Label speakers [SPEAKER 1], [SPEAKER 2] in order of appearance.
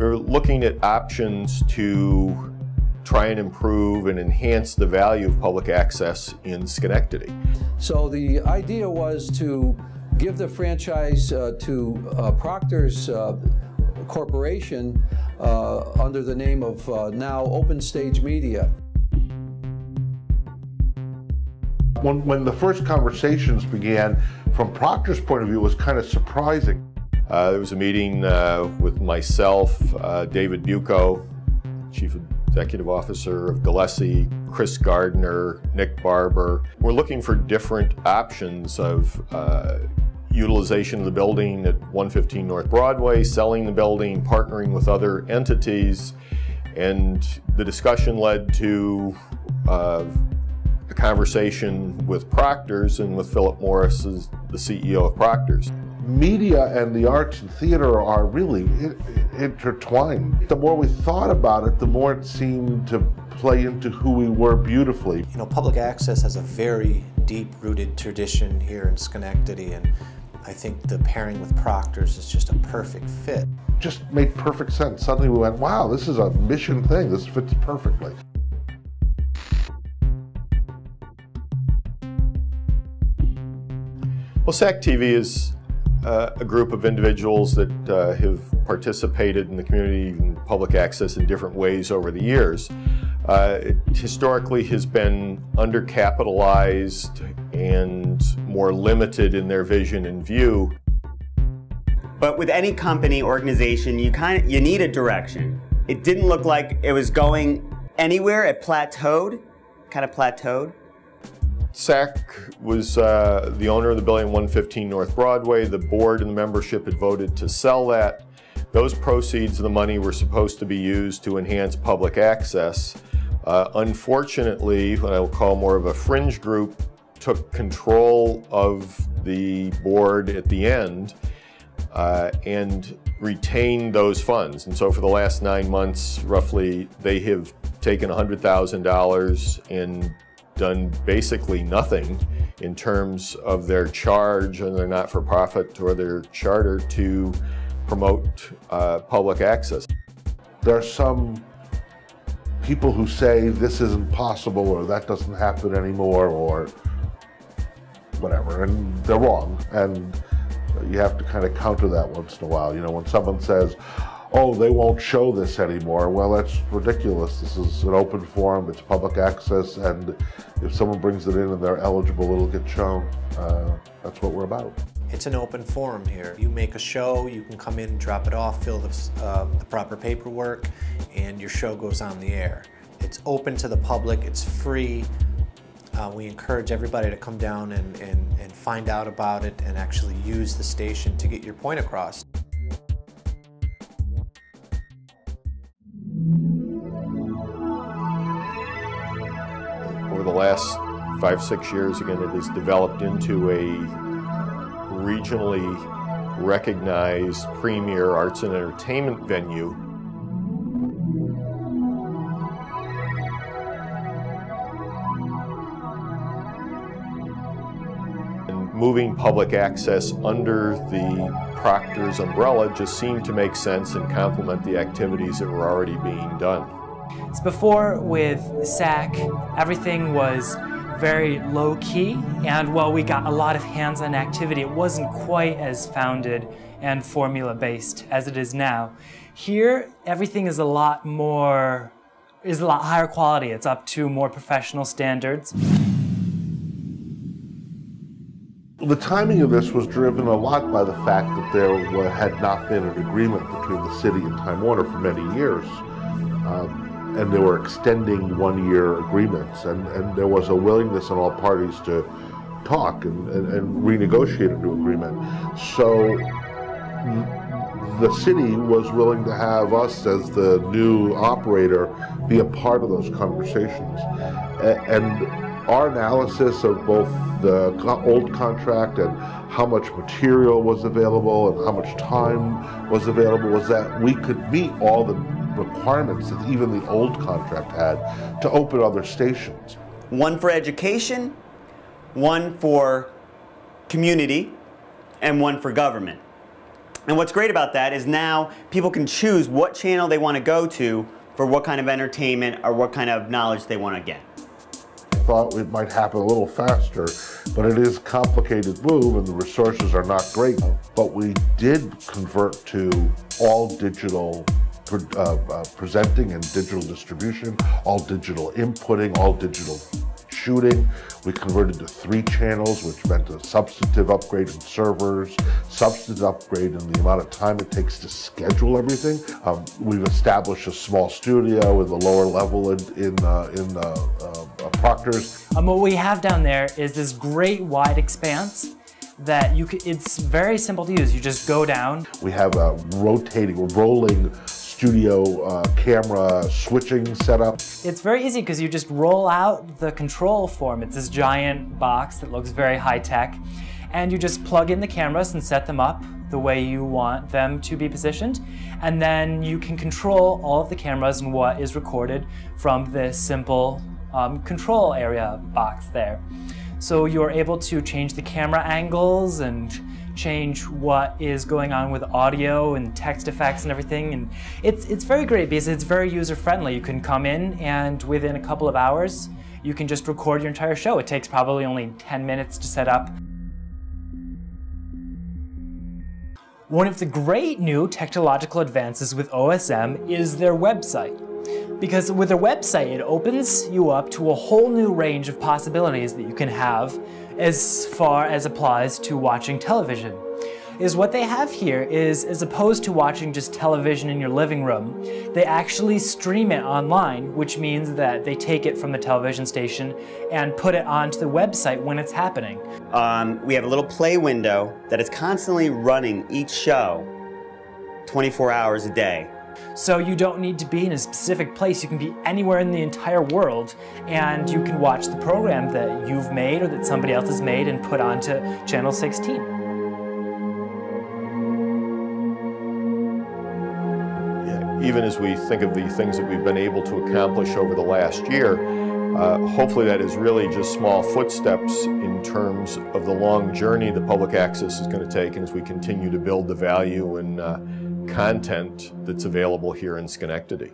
[SPEAKER 1] They're looking at options to try and improve and enhance the value of public access in Schenectady.
[SPEAKER 2] So the idea was to give the franchise to Proctor's Corporation under the name of now Open Stage Media.
[SPEAKER 3] When the first conversations began, from Proctor's point of view, it was kind of surprising.
[SPEAKER 1] There was a meeting with myself, David Bucco, Chief Executive Officer of Gillespie, Chris Gardner, Nick Barber. We're looking for different options of utilization of the building at 115 North Broadway, selling the building, partnering with other entities, and the discussion led to a conversation with Proctor's and with Philip Morris as the CEO of Proctor's.
[SPEAKER 3] Media and the arts and theater are really intertwined. The more we thought about it, the more it seemed to play into who we were beautifully.
[SPEAKER 4] You know, public access has a very deep-rooted tradition here in Schenectady, and I think the pairing with Proctor's is just a perfect fit.
[SPEAKER 3] Just made perfect sense. Suddenly we went, wow, this is a mission thing. This fits perfectly.
[SPEAKER 1] Well, SAC TV is a group of individuals that have participated in the community and public access in different ways over the years. It historically has been undercapitalized and more limited in their vision and view.
[SPEAKER 5] But with any company, organization, you need a direction. It didn't look like it was going anywhere. It plateaued, kind of plateaued.
[SPEAKER 1] SAC was the owner of the building 115 North Broadway. The board and the membership had voted to sell that. Those proceeds of the money were supposed to be used to enhance public access. Unfortunately, what I will call more of a fringe group took control of the board at the end and retained those funds. And so for the last 9 months, roughly, they have taken $100,000 and done basically nothing in terms of their charge and their not-for-profit or their charter to promote public access.
[SPEAKER 3] There are some people who say this isn't possible or that doesn't happen anymore or whatever, and they're wrong. And you have to kind of counter that once in a while. You know, when someone says, oh, they won't show this anymore. Well, that's ridiculous. This is an open forum, it's public access, and if someone brings it in and they're eligible, it'll get shown. That's what we're about.
[SPEAKER 4] It's an open forum here. You make a show, you can come in and drop it off, fill the proper paperwork, and your show goes on the air. It's open to the public, it's free. We encourage everybody to come down and find out about it and actually use the station to get your point across.
[SPEAKER 1] Over the last 5-6 years, again, it has developed into a regionally recognized premier arts and entertainment venue. And moving public access under the Proctor's umbrella just seemed to make sense and complement the activities that were already being done.
[SPEAKER 6] So before with SAC, everything was very low-key, and while we got a lot of hands-on activity, it wasn't quite as founded and formula-based as it is now. Here, everything is a lot higher quality. It's up to more professional standards.
[SPEAKER 3] The timing of this was driven a lot by the fact that there had not been an agreement between the city and Time Warner for many years. And they were extending one-year agreements, and there was a willingness on all parties to talk and renegotiate a new agreement. So the city was willing to have us as the new operator be a part of those conversations. And our analysis of both the old contract and how much material was available and how much time was available was that we could meet all the requirements that even the old contract had to open other stations.
[SPEAKER 5] One for education, one for community, and one for government. And what's great about that is now people can choose what channel they want to go to for what kind of entertainment or what kind of knowledge they want to get.
[SPEAKER 3] I thought it might happen a little faster, but it is a complicated move and the resources are not great. But we did convert to all digital presenting and digital distribution, all digital inputting, all digital shooting. We converted to 3 channels, which meant a substantive upgrade in servers, substantive upgrade in the amount of time it takes to schedule everything. We've established a small studio with a lower level in Proctor's.
[SPEAKER 6] What we have down there is this great wide expanse that it's very simple to use. You just go down.
[SPEAKER 3] We have a rolling studio camera switching setup.
[SPEAKER 6] It's very easy because you just roll out the control form. It's this giant box that looks very high-tech, and you just plug in the cameras and set them up the way you want them to be positioned, and then you can control all of the cameras and what is recorded from this simple control area box there. So you're able to change the camera angles and change what is going on with audio and text effects and everything, and it's very great because it's very user-friendly. You can come in and within a couple of hours you can just record your entire show. It takes probably only 10 minutes to set up. One of the great new technological advances with OSM is their website. Because with their website, it opens you up to a whole new range of possibilities that you can have as far as applies to watching television. Is what they have here is, as opposed to watching just television in your living room, they actually stream it online, which means that they take it from the television station and put it onto the website when it's happening.
[SPEAKER 5] We have a little play window that is constantly running each show 24 hours a day.
[SPEAKER 6] So you don't need to be in a specific place. You can be anywhere in the entire world, and you can watch the program that you've made or that somebody else has made and put onto channel 16.
[SPEAKER 1] Even as we think of the things that we've been able to accomplish over the last year, hopefully that is really just small footsteps in terms of the long journey that public access is going to take, and as we continue to build the value and content that's available here in Schenectady.